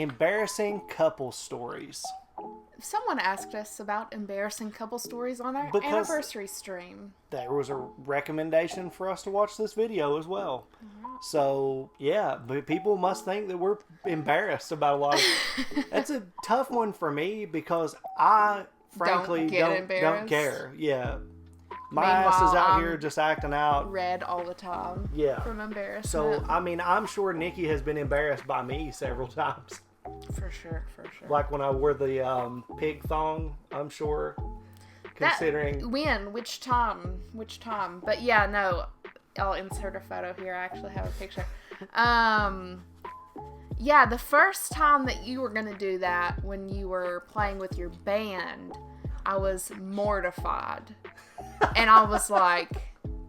embarrassing couple stories. Someone asked us about embarrassing couple stories on our anniversary stream. There was a recommendation for us to watch this video as well. So, yeah, but people must think that we're embarrassed about a lot of... That's a tough one for me because I, frankly, don't care. Yeah. My ass is out here just acting out. Red all the time. Yeah. From embarrassment. So, I mean, I'm sure Nikki has been embarrassed by me several times. For sure. Like when I wore the pig thong, I'm sure. Considering... Which time? But yeah, no. I'll insert a photo here. I actually have a picture. Yeah, the first time that you were going to do that when you were playing with your band, I was mortified. And I was like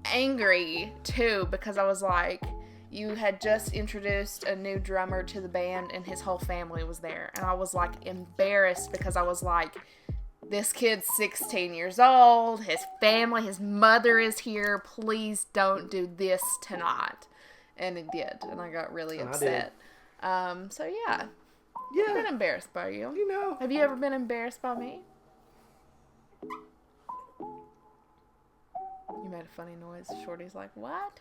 angry too because I was like, you had just introduced a new drummer to the band and his whole family was there. And I was like embarrassed because I was like, this kid's 16 years old. His family, his mother is here. Please don't do this tonight. And it did. And I got really upset. So yeah. I've been embarrassed by you. You know. Have you ever been embarrassed by me? You made a funny noise. Shorty's like, what?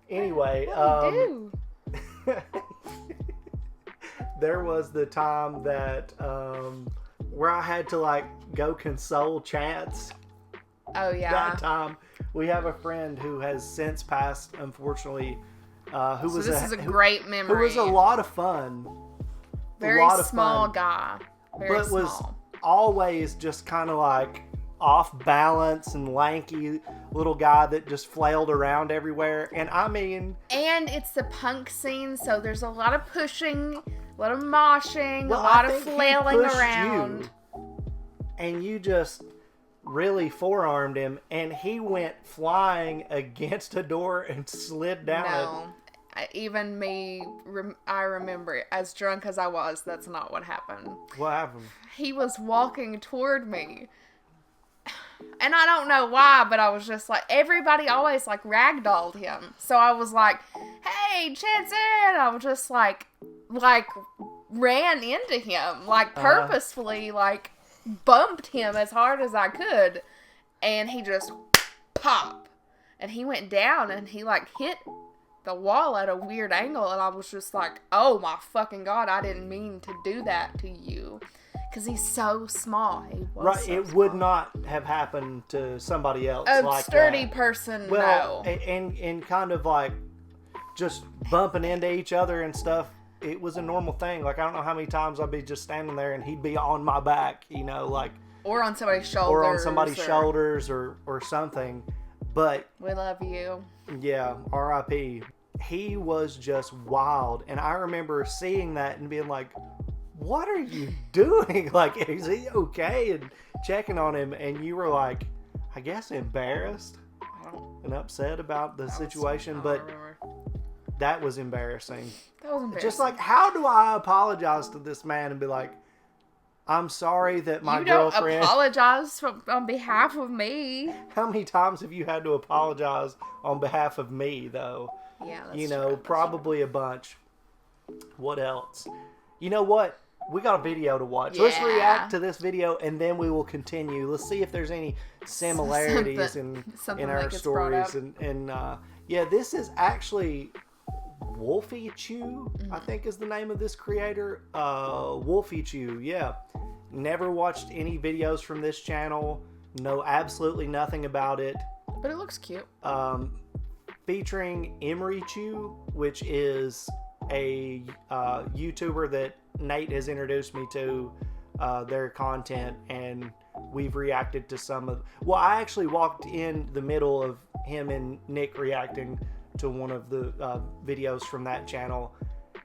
Anyway, there was the time that where I had to like go console Chance. Oh yeah. That time we have a friend who has since passed, unfortunately. This is a great memory. Who was a lot of fun. Very small guy. Very small. Was always just kind of like off balance and lanky little guy that just flailed around everywhere. And I mean... And it's the punk scene, so there's a lot of pushing, a lot of moshing, a lot of flailing around. And you just really forearmed him, and he went flying against a door and slid down it. Even me, I remember, as drunk as I was, that's not what happened. What happened? He was walking toward me. And I don't know why, but I was just like, everybody always like ragdolled him. So I was like, hey, Chance in! I was just like ran into him, like purposefully, like bumped him as hard as I could. And he just pop. And he went down and he like hit the wall at a weird angle. And I was just like, oh my fucking God, I didn't mean to do that to you. Because he's so small. He was right, so it small. would not have happened to somebody else a like sturdy that. Person, well, no. And kind of like just bumping into each other and stuff. It was a normal thing. Like, I don't know how many times I'd be just standing there and he'd be on my back, you know, like... Or on somebody's shoulders. Or on somebody's shoulders or something. But... We love you. Yeah, R.I.P. He was just wild. And I remember seeing that and being like... What are you doing? Like, is he okay? And checking on him, and you were like, I guess embarrassed and upset about the situation, but that was embarrassing. That was embarrassing. Just like, how do I apologize to this man and be like, I'm sorry that my girlfriend... You don't apologize on behalf of me. How many times have you had to apologize on behalf of me, though? Yeah, that's You know, probably a bunch. What else? You know what? We got a video to watch. Yeah. Let's react to this video, and then we will continue. Let's see if there's any similarities in our stories. And yeah, this is actually Wolfychu, I think is the name of this creator. Wolfychu, yeah. Never watched any videos from this channel. Know absolutely nothing about it. But it looks cute. Featuring Emerychu, which is a YouTuber that Nate has introduced me to their content, and we've reacted to some of... Well, I actually walked in the middle of him and Nick reacting to one of the videos from that channel,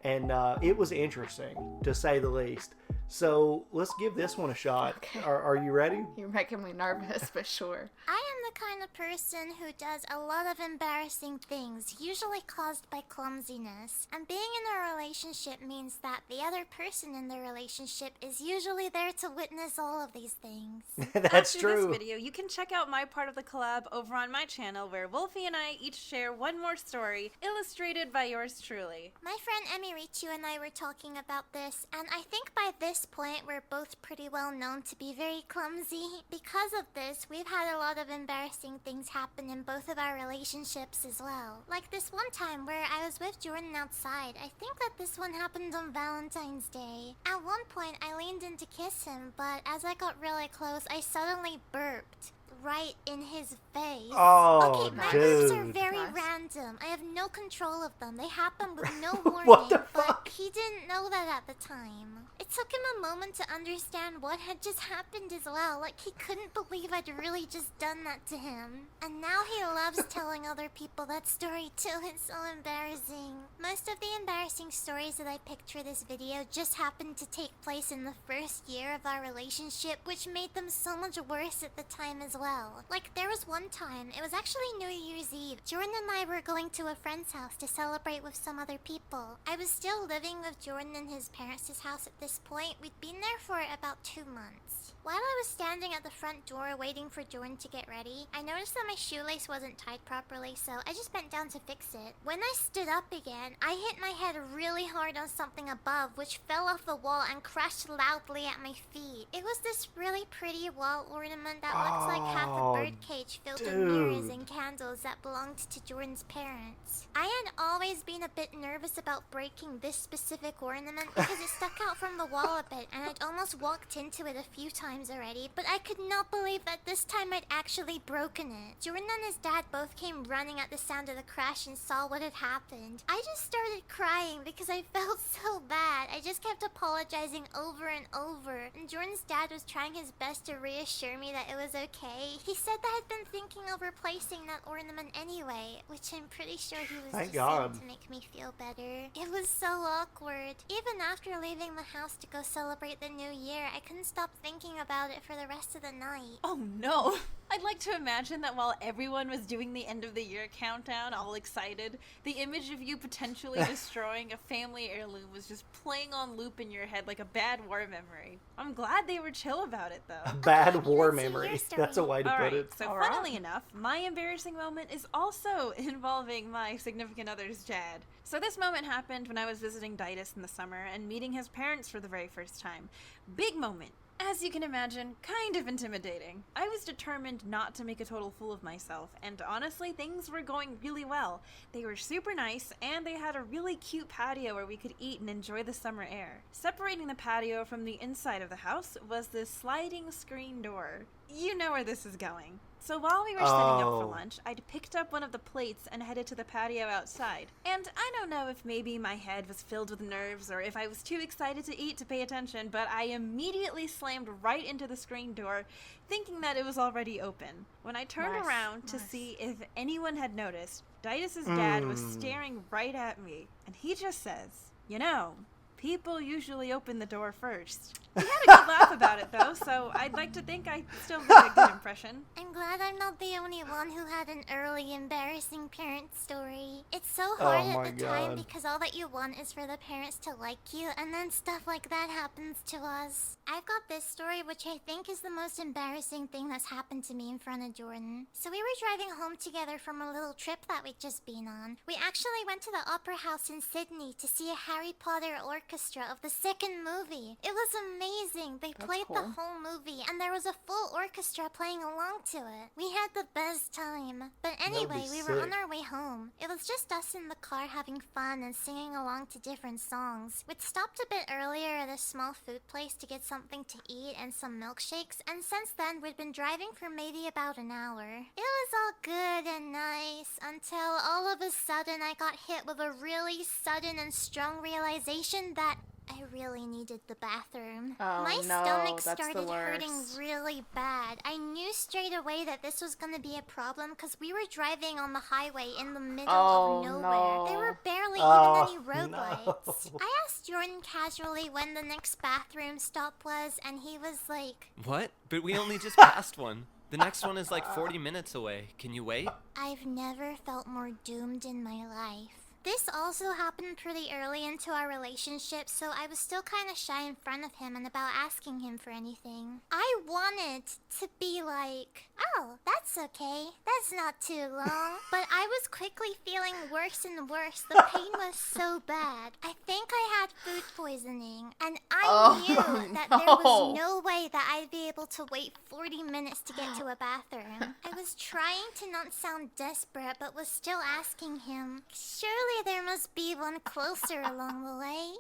and it was interesting, to say the least. So let's give this one a shot. Okay. Are you ready? You're making me nervous, but sure. I am the kind of person who does a lot of embarrassing things, usually caused by clumsiness. And being in a relationship means that the other person in the relationship is usually there to witness all of these things. That's After true. this video, you can check out my part of the collab over on my channel, where Wolfie and I each share one more story, illustrated by yours truly. My friend Emirichu and I were talking about this, and I think by this point we're both pretty well known to be very clumsy. Because of this, we've had a lot of embarrassing things happen in both of our relationships as well. Like this one time where I was with Jordan outside. I think that this one happened on Valentine's Day. At one point, I leaned in to kiss him, but as I got really close, I suddenly burped right in his face. Oh, okay, my dude. burps are very Nice. random. I have no control of them. They happen with no warning, What the but fuck? he didn't know that at the time. It took him a moment to understand what had just happened as well. Like, he couldn't believe I'd really just done that to him. And now he loves telling other people that story too. It's so embarrassing. Most of the embarrassing stories that I picked for this video just happened to take place in the first year of our relationship, which made them so much worse at the time as well. Like, there was one time, it was actually New Year's Eve. Jordan and I were going to a friend's house to celebrate with some other people. I was still living with Jordan in his parents' house at this point. We'd been there for about 2 months. While I was standing at the front door waiting for Jordan to get ready, I noticed that my shoelace wasn't tied properly, so I just bent down to fix it. When I stood up again, I hit my head really hard on something above, which fell off the wall and crashed loudly at my feet. It was this really pretty wall ornament that looks like half a birdcage filled with mirrors and candles that belonged to Jordan's parents. I had always been a bit nervous about breaking this specific ornament because it stuck out from the wall a bit, and I'd almost walked into it a few times already, but I could not believe that this time I'd actually broken it. Jordan and his dad both came running at the sound of the crash and saw what had happened. I just started crying because I felt so bad. I just kept apologizing over and over, and Jordan's dad was trying his best to reassure me that it was okay. He said that I'd been thinking of replacing that ornament anyway, which I'm pretty sure he was Thank just God. saying to make me feel better. It was so awkward. Even after leaving the house to go celebrate the new year, I couldn't stop thinking about it for the rest of the night. Oh no! I'd like to imagine that while everyone was doing the end of the year countdown, all excited, the image of you potentially destroying a family heirloom was just playing on loop in your head like a bad war memory. I'm glad they were chill about it though. Bad Okay, war let's hear memory. your story. That's a way to put Alright, it. so All right. funnily enough, my embarrassing moment is also involving my significant other's dad. So this moment happened when I was visiting Ditus in the summer and meeting his parents for the very first time. Big moment. As you can imagine, kind of intimidating. I was determined not to make a total fool of myself, and honestly, things were going really well. They were super nice, and they had a really cute patio where we could eat and enjoy the summer air. Separating the patio from the inside of the house was this sliding screen door. You know where this is going. So while we were setting up for Oh. lunch, I'd picked up one of the plates and headed to the patio outside. And I don't know if maybe my head was filled with nerves or if I was too excited to eat to pay attention, but I immediately slammed right into the screen door, thinking that it was already open. When I turned Nice, around to nice. see if anyone had noticed, Ditus's dad was staring right at me, and he just says, "You know, people usually open the door first." We had a good laugh about it though, so I'd like to think I still made a good impression. I'm glad I'm not the only one who had an early embarrassing parent story. It's so hard my at the time God. because all that you want is for the parents to like you, and then stuff like that happens to us. I've got this story which I think is the most embarrassing thing that's happened to me in front of Jordan. So we were driving home together from a little trip that we'd just been on. We actually went to the Opera House in Sydney to see a Harry Potter orchestra of the second movie. It was amazing. They played the cool. whole movie, and there was a full orchestra playing along to it. We had the best time. But anyway, be we were on sick. our way home. It was just us in the car having fun and singing along to different songs. We'd stopped a bit earlier at a small food place to get something to eat and some milkshakes, and since then we'd been driving for maybe about an hour. It was all good and nice until all of a sudden I got hit with a really sudden and strong realization that I really needed the bathroom. Oh, My no, stomach that's the started hurting worst. really bad. I knew straight away that this was gonna be a problem because we were driving on the highway in the middle Oh, of nowhere. no. There were barely Oh, even any road no. lights. I asked Jordan casually when the next bathroom stop was, and he was like, What? But we only just passed one. The next one is like 40 minutes away. Can you wait? I've never felt more doomed in my life. This also happened pretty early into our relationship, so I was still kind of shy in front of him and about asking him for anything. I wanted to be like, oh, that's okay. That's not too long. But I was quickly feeling worse and worse. The pain was so bad. I think I had food poisoning, and I knew that there was no way that I'd be able to wait 40 minutes to get to a bathroom. I was trying to not sound desperate, but was still asking him, surely there must be one closer along the way.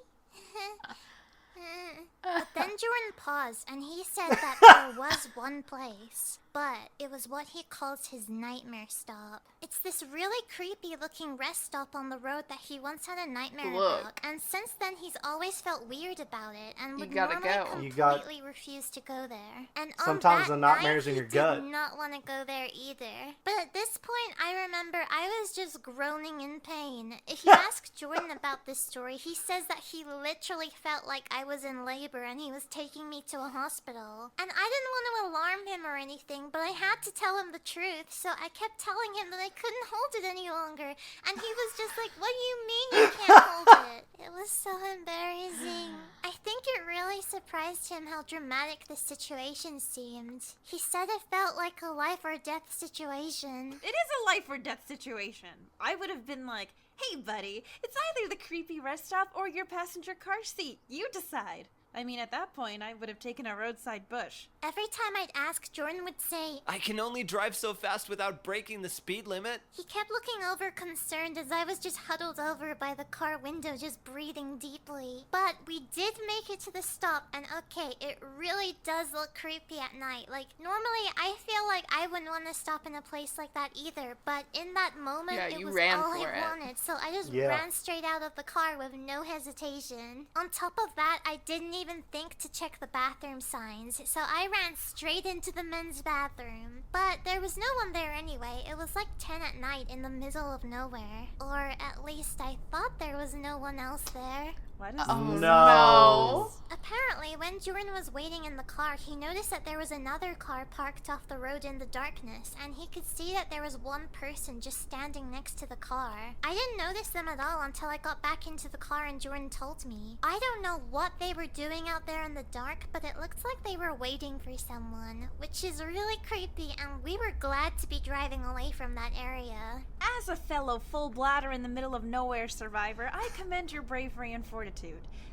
But then Jordan paused, and he said that there was one place, but it was what he calls his nightmare stop. It's this really creepy looking rest stop on the road that he once had a nightmare about, and since then he's always felt weird about it and would normally completely refuse to go there. And sometimes the nightmare's in your gut. He did not want to go there either. But at this point, I remember I was just groaning in pain. If you ask Jordan about this story, he says that he literally felt like I was in labor and he was taking me to a hospital. And I didn't want to alarm him or anything, but I had to tell him the truth, so I kept telling him that I couldn't hold it any longer, and he was just like, what do you mean you can't hold it? It was so embarrassing. I think it really surprised him how dramatic the situation seemed. He said it felt like a life or death situation. It is a life or death situation. I would have been like, hey buddy, it's either the creepy rest stop or your passenger car seat. You decide. I mean, at that point, I would have taken a roadside bush. Every time I'd ask, Jordan would say, I can only drive so fast without breaking the speed limit. He kept looking over concerned as I was just huddled over by the car window just breathing deeply. But we did make it to the stop, and okay, it really does look creepy at night. Like, normally I feel like I wouldn't want to stop in a place like that either, but in that moment, it was all I wanted. So I just ran straight out of the car with no hesitation. On top of that, I didn't even think to check the bathroom signs, so I ran straight into the men's bathroom. But there was no one there anyway. It was like 10 at night in the middle of nowhere. Or at least I thought there was no one else there. What is No. Apparently, when Jordan was waiting in the car, he noticed that there was another car parked off the road in the darkness, and he could see that there was one person just standing next to the car. I didn't notice them at all until I got back into the car and Jordan told me. I don't know what they were doing out there in the dark, but it looked like they were waiting for someone, which is really creepy, and we were glad to be driving away from that area. As a fellow full bladder in the middle of nowhere survivor, I commend your bravery and fortitude.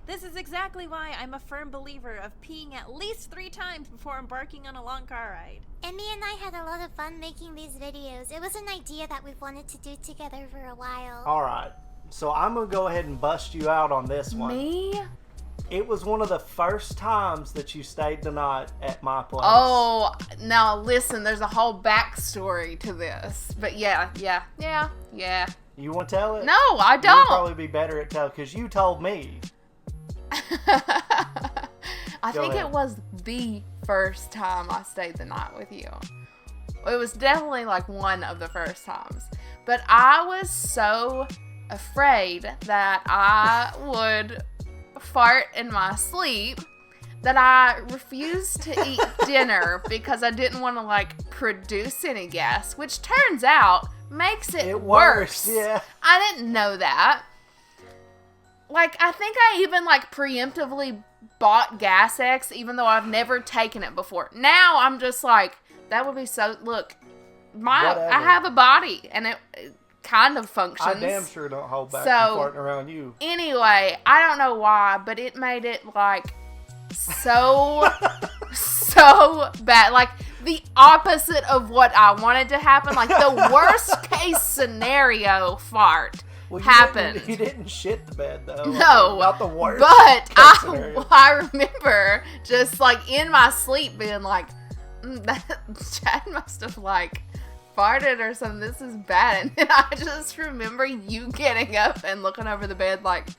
This is exactly why I'm a firm believer of peeing at least 3 times before embarking on a long car ride. Emmy and I had a lot of fun making these videos. It was an idea that we've wanted to do together for a while. Alright, so I'm going to go ahead and bust you out on this one. Me? It was one of the first times that you stayed the night at my place. Oh, now listen, there's a whole backstory to this. But yeah. You want to tell it? No, I You'd don't. probably be better at telling, because you told me. I think it was the first time I stayed the night with you. It was definitely like one of the first times. But I was so afraid that I would fart in my sleep that I refused to eat dinner because I didn't want to like produce any gas, which turns out makes it worse. Yeah. I didn't know that. Like, I think I even like preemptively bought Gas X, even though I've never taken it before. Now I'm just like, that would be so. Look, I have a body, and it kind of functions. I damn sure don't hold back from farting around you. Anyway, I don't know why, but it made it like so bad. Like the opposite of what I wanted to happen. Like the worst case scenario fart happened. You didn't shit the bed though. No, not the worst. But case scenario. I remember just like in my sleep being like, that Chad must have like farted or something. This is bad. And then I just remember you getting up and looking over the bed like,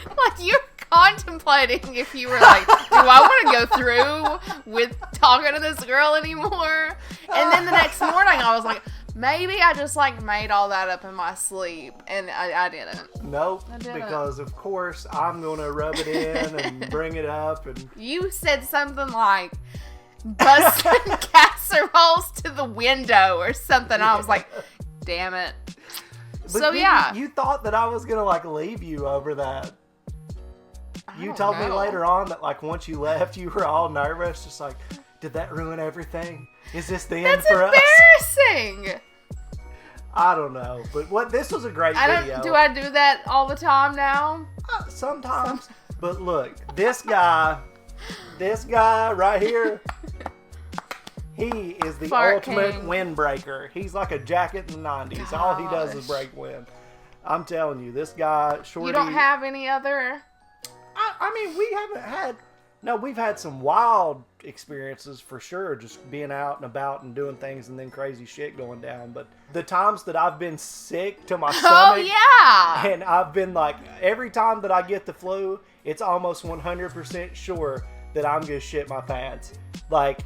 like you're contemplating if you were like, do I want to go through with talking to this girl anymore? And then the next morning I was like, Maybe I just like made all that up in my sleep, and I didn't. Nope, I didn't. because of course I'm gonna rub it in and bring it up, and You said something like busting casseroles to the window or something. I was like, damn it. but So yeah. you thought that I was gonna like leave you over that. I You don't told me know. later on that like once you left, you were all nervous, just like, did that ruin everything? Is this the end That's for us? embarrassing. I don't know, but this was a great video. Do I do that all the time now? Sometimes. But look, this guy right here, he is the Fart ultimate king. windbreaker. He's like a jacket in the 90s. All he does is Gosh. break wind. I'm telling you, this guy, Shorty. You don't have any other... I mean, we've had some wild experiences for sure, just being out and about and doing things and then crazy shit going down. But the times that I've been sick to my Oh, stomach, yeah. and I've been like, every time that I get the flu, it's almost 100% sure that I'm gonna shit my pants. Like,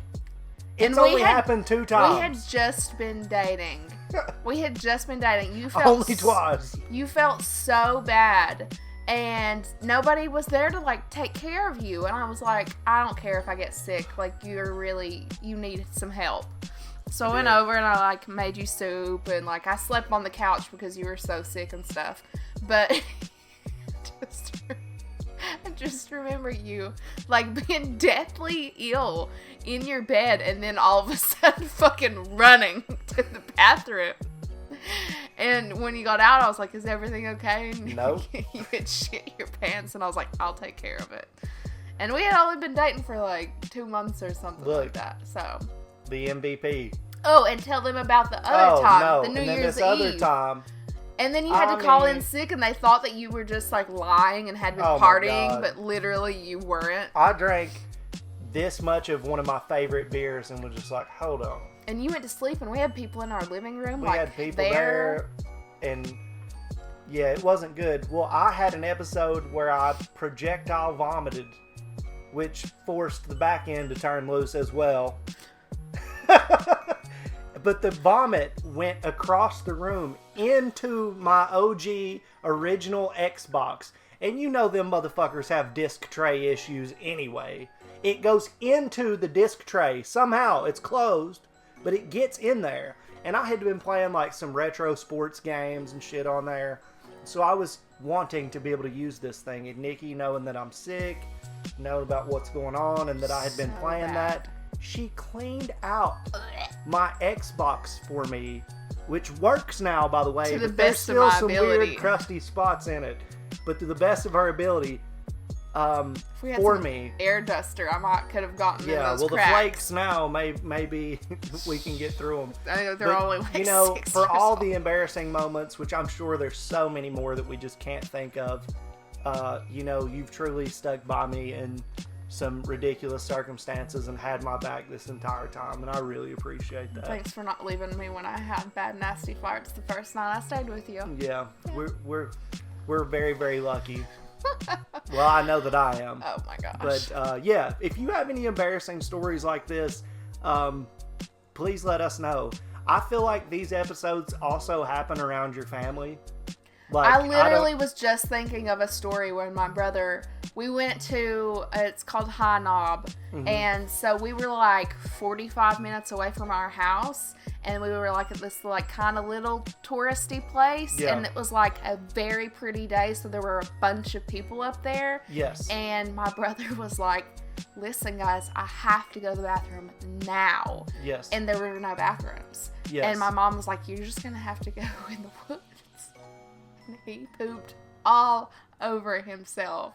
it's only happened 2 times. We had just been dating. You felt Only twice. You felt so bad. And nobody was there to like take care of you. And I was like, I don't care if I get sick. Like, you need some help. So I went over and I like made you soup, and like I slept on the couch because you were so sick and stuff. But I just remember you like being deathly ill in your bed, and then all of a sudden fucking running to the bathroom. And when you got out, I was like, is everything okay? And No. You had shit your pants, and I was like, I'll take care of it. And we had only been dating for like 2 months or something Look. like that. So. The MVP. Oh, and tell them about the other time, no. the New and then Year's this Eve. other time, And then you had I to call in mean- sick, and they thought that you were just like lying and had been Oh my partying, God. but literally you weren't. I drank this much of one of my favorite beers and was just like, hold on. And you went to sleep, and we had people in our living room, We like had people there, and yeah, it wasn't good. Well, I had an episode where I projectile vomited, which forced the back end to turn loose as well. But the vomit went across the room into my OG original Xbox. And you know them motherfuckers have disc tray issues anyway. It goes into the disc tray. Somehow it's closed, but it gets in there. And I had been playing like some retro sports games and shit on there. So I was wanting to be able to use this thing. And Nikki, knowing that I'm sick, knowing about what's going on and that I had been So playing bad. that, she cleaned out my Xbox for me, which works now, by the way. To the but there's best of still my some ability. weird crusty spots in it. But to the best of her ability, If we had for some me. air duster, I could have gotten in Yeah, those well, cracks. the flakes now, maybe we can get through them. I know they're But, only like you know, 6 for years all old. the embarrassing moments, which I'm sure there's so many more that we just can't think of, you know, you've truly stuck by me in some ridiculous circumstances and had my back this entire time, and I really appreciate that. Thanks for not leaving me when I had bad, nasty farts the first night I stayed with you. Yeah, we're very, very lucky. Well, I know that I am. Oh my gosh. But yeah, if you have any embarrassing stories like this, please let us know. I feel like these episodes also happen around your family. Like, I literally don't- was just thinking of a story when my brother, we went to, it's called High Knob, Mm-hmm. and so we were like 45 minutes away from our house, and we were like at this like kind of little touristy place, Yeah. and it was like a very pretty day, so there were a bunch of people up there, Yes. and my brother was like, listen guys, I have to go to the bathroom now. Yes. And there were no bathrooms. Yes. And my mom was like, you're just going to have to go in the woods. And he pooped all over himself.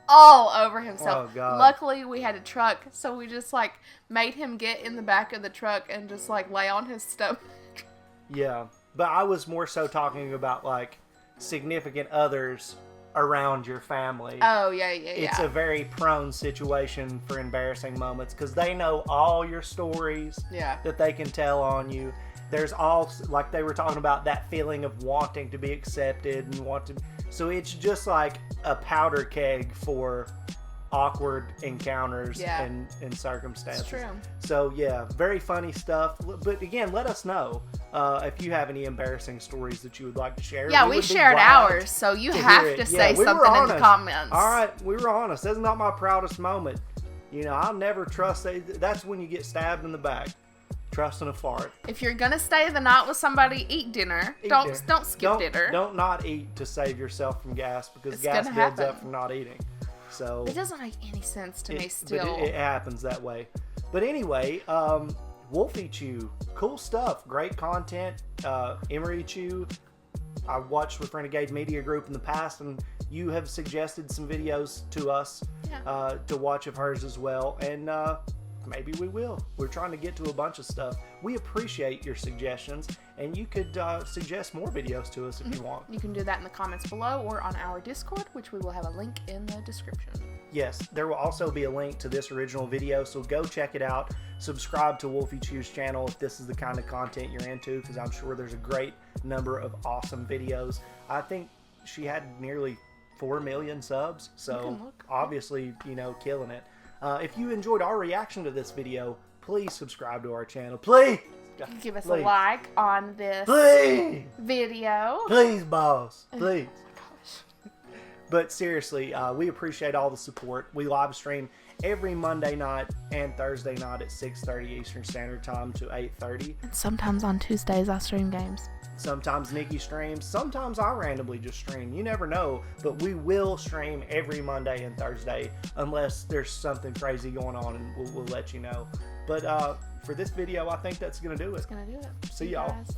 All over himself. Oh, God. Luckily, we had a truck, so we just, like, made him get in the back of the truck and just, like, lay on his stomach. Yeah. But I was more so talking about, like, significant others around your family. Oh, yeah. It's a very prone situation for embarrassing moments because they know all your stories Yeah. that they can tell on you. There's all, like they were talking about, that feeling of wanting to be accepted and so it's just like a powder keg for awkward encounters Yeah. and circumstances. It's true. So yeah, very funny stuff. But again, let us know. if you have any embarrassing stories that you would like to share. Yeah, we would be shared glad ours, so you to have hear to it. say we were something in the honest. comments. All right, we were honest. That's not my proudest moment. You know, I'll never trust. That's when you get stabbed in the back. Trusting a fart. If you're gonna stay the night with somebody, eat dinner. Don't skip dinner. Don't not eat to save yourself from gas, because It's gas gonna builds happen. up from not eating. So It doesn't make any sense to me still. But it happens that way. But anyway, Wolfychu, cool stuff, great content. Emerychu, I watched with Renegade Media Group in the past, and you have suggested some videos to us to watch of hers as well, and maybe we will. We're trying to get to a bunch of stuff. We appreciate your suggestions, and you could suggest more videos to us if you want. You can do that in the comments below or on our Discord, which we will have a link in the description. Yes, there will also be a link to this original video, so go check it out. Subscribe to Wolfychu's channel if this is the kind of content you're into, because I'm sure there's a great number of awesome videos. I think she had nearly 4 million subs, so obviously, you know, killing it. If you enjoyed our reaction to this video, please subscribe to our channel. Please! Give us a like on this video. Please, boss. Please. But seriously, we appreciate all the support. We live stream every Monday night and Thursday night at 6:30 Eastern Standard Time to 8:30. And sometimes on Tuesdays I stream games. Sometimes Nikki streams. Sometimes I randomly just stream. You never know. But we will stream every Monday and Thursday unless there's something crazy going on, and we'll let you know. But for this video, I think that's going to do it. It's gonna do it. See y'all. Guys.